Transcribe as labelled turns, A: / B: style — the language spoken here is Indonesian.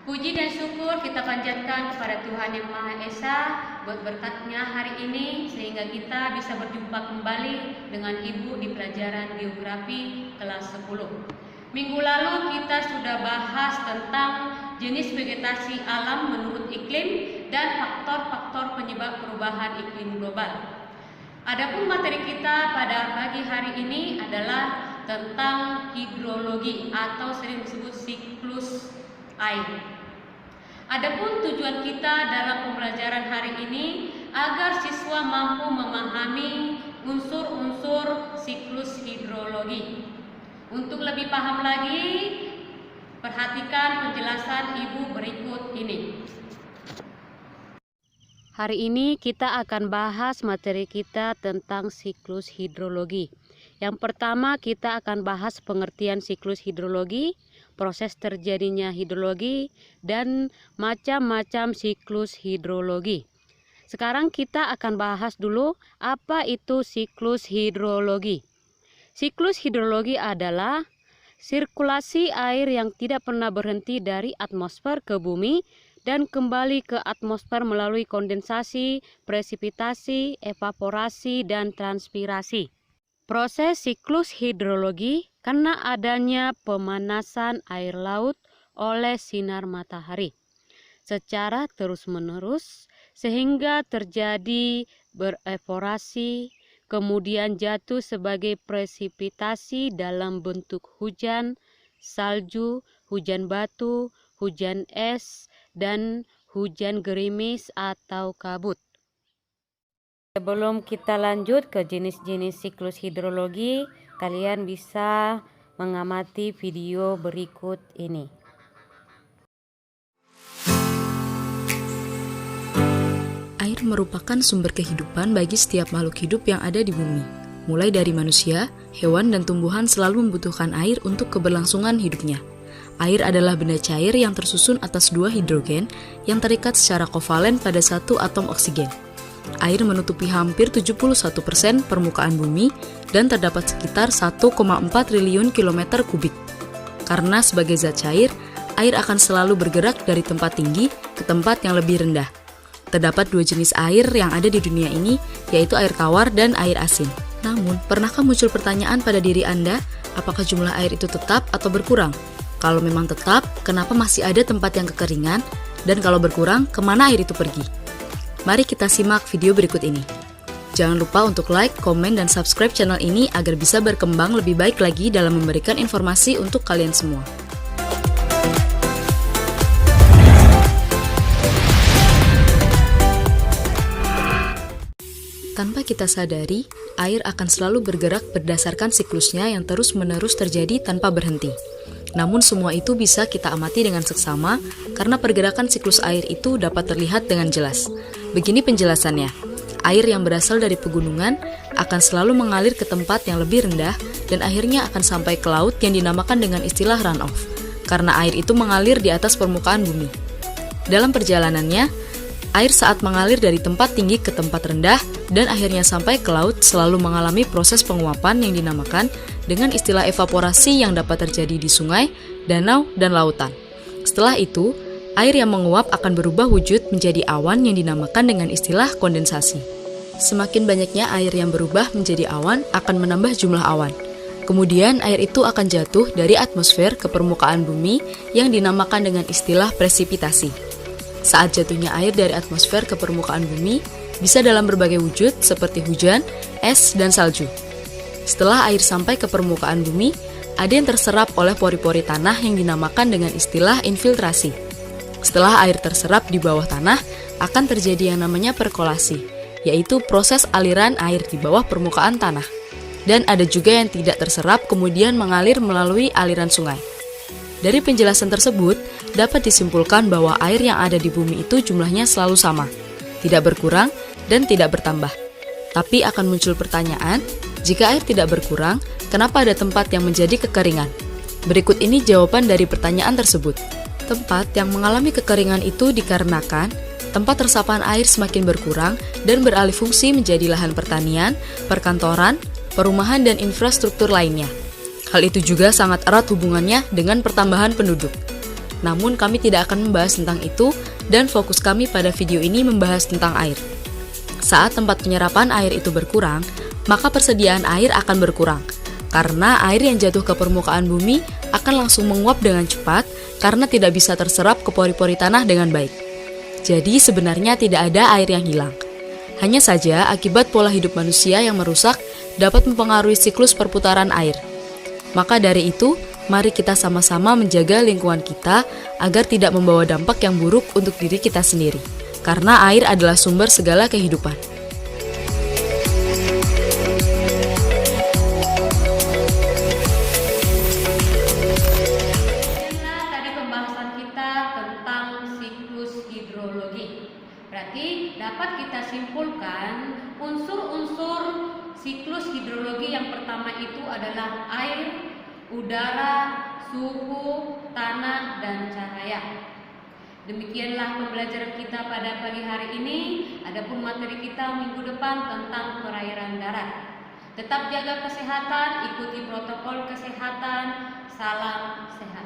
A: Puji dan syukur kita panjatkan kepada Tuhan Yang Maha Esa buat berkat-Nya hari ini sehingga kita bisa berjumpa kembali dengan Ibu di pelajaran geografi kelas 10. Minggu lalu kita sudah bahas tentang jenis vegetasi alam menurut iklim dan faktor-faktor penyebab perubahan iklim global. Adapun materi kita pada pagi hari ini adalah tentang hidrologi atau sering disebut siklus air. Adapun tujuan kita dalam pembelajaran hari ini agar siswa mampu memahami unsur-unsur siklus hidrologi. Untuk lebih paham lagi, perhatikan penjelasan Ibu berikut ini. Hari ini kita akan bahas materi kita tentang siklus hidrologi. Yang pertama kita akan bahas pengertian siklus hidrologi, proses terjadinya hidrologi, dan macam-macam siklus hidrologi. Sekarang kita akan bahas dulu apa itu siklus hidrologi. Siklus hidrologi adalah sirkulasi air yang tidak pernah berhenti dari atmosfer ke bumi dan kembali ke atmosfer melalui kondensasi, presipitasi, evaporasi, dan transpirasi. Proses siklus hidrologi karena adanya pemanasan air laut oleh sinar matahari secara terus-menerus sehingga terjadi berevaporasi, kemudian jatuh sebagai presipitasi dalam bentuk hujan, salju, hujan batu, hujan es, dan hujan gerimis atau kabut. Sebelum kita lanjut ke jenis-jenis siklus hidrologi, kalian bisa mengamati video berikut ini.
B: Air merupakan sumber kehidupan bagi setiap makhluk hidup yang ada di bumi. Mulai dari manusia, hewan, dan tumbuhan selalu membutuhkan air untuk keberlangsungan hidupnya. Air adalah benda cair yang tersusun atas dua hidrogen yang terikat secara kovalen pada satu atom oksigen. Air menutupi hampir 71% permukaan bumi dan terdapat sekitar 1,4 triliun kilometer kubik. Karena sebagai zat cair, air akan selalu bergerak dari tempat tinggi ke tempat yang lebih rendah. Terdapat dua jenis air yang ada di dunia ini, yaitu air tawar dan air asin. Namun, pernahkah muncul pertanyaan pada diri Anda, apakah jumlah air itu tetap atau berkurang? Kalau memang tetap, kenapa masih ada tempat yang kekeringan? Dan kalau berkurang, kemana air itu pergi? Mari kita simak video berikut ini. Jangan lupa untuk like, komen, dan subscribe channel ini agar bisa berkembang lebih baik lagi dalam memberikan informasi untuk kalian semua. Tanpa kita sadari, air akan selalu bergerak berdasarkan siklusnya yang terus-menerus terjadi tanpa berhenti. Namun semua itu bisa kita amati dengan seksama karena pergerakan siklus air itu dapat terlihat dengan jelas. Begini penjelasannya, air yang berasal dari pegunungan akan selalu mengalir ke tempat yang lebih rendah dan akhirnya akan sampai ke laut yang dinamakan dengan istilah runoff, karena air itu mengalir di atas permukaan bumi. Dalam perjalanannya, air saat mengalir dari tempat tinggi ke tempat rendah dan akhirnya sampai ke laut selalu mengalami proses penguapan yang dinamakan dengan istilah evaporasi yang dapat terjadi di sungai, danau, dan lautan. Setelah itu, air yang menguap akan berubah wujud menjadi awan yang dinamakan dengan istilah kondensasi. Semakin banyaknya air yang berubah menjadi awan akan menambah jumlah awan. Kemudian air itu akan jatuh dari atmosfer ke permukaan bumi yang dinamakan dengan istilah presipitasi. Saat jatuhnya air dari atmosfer ke permukaan bumi bisa dalam berbagai wujud seperti hujan, es, dan salju. Setelah air sampai ke permukaan bumi, ada yang terserap oleh pori-pori tanah yang dinamakan dengan istilah infiltrasi. Setelah air terserap di bawah tanah, akan terjadi yang namanya perkolasi, yaitu proses aliran air di bawah permukaan tanah. Dan ada juga yang tidak terserap kemudian mengalir melalui aliran sungai. Dari penjelasan tersebut, dapat disimpulkan bahwa air yang ada di bumi itu jumlahnya selalu sama, tidak berkurang dan tidak bertambah. Tapi akan muncul pertanyaan, jika air tidak berkurang, kenapa ada tempat yang menjadi kekeringan? Berikut ini jawaban dari pertanyaan tersebut. Tempat yang mengalami kekeringan itu dikarenakan tempat resapan air semakin berkurang dan beralih fungsi menjadi lahan pertanian, perkantoran, perumahan, dan infrastruktur lainnya. Hal itu juga sangat erat hubungannya dengan pertambahan penduduk. Namun kami tidak akan membahas tentang itu dan fokus kami pada video ini membahas tentang air. Saat tempat penyerapan air itu berkurang, maka persediaan air akan berkurang. Karena air yang jatuh ke permukaan bumi akan langsung menguap dengan cepat karena tidak bisa terserap ke pori-pori tanah dengan baik. Jadi sebenarnya tidak ada air yang hilang. Hanya saja akibat pola hidup manusia yang merusak dapat mempengaruhi siklus perputaran air. Maka dari itu, mari kita sama-sama menjaga lingkungan kita agar tidak membawa dampak yang buruk untuk diri kita sendiri. Karena air adalah sumber segala kehidupan.
A: Inilah tadi pembahasan kita tentang siklus hidrologi. Berarti dapat kita simpulkan unsur-unsur siklus hidrologi yang pertama itu adalah air, udara, suhu, tanah, dan cahaya. Demikianlah pembelajaran kita pada pagi hari ini. Adapun materi kita minggu depan tentang perairan darat. Tetap jaga kesehatan, ikuti protokol kesehatan. Salam sehat.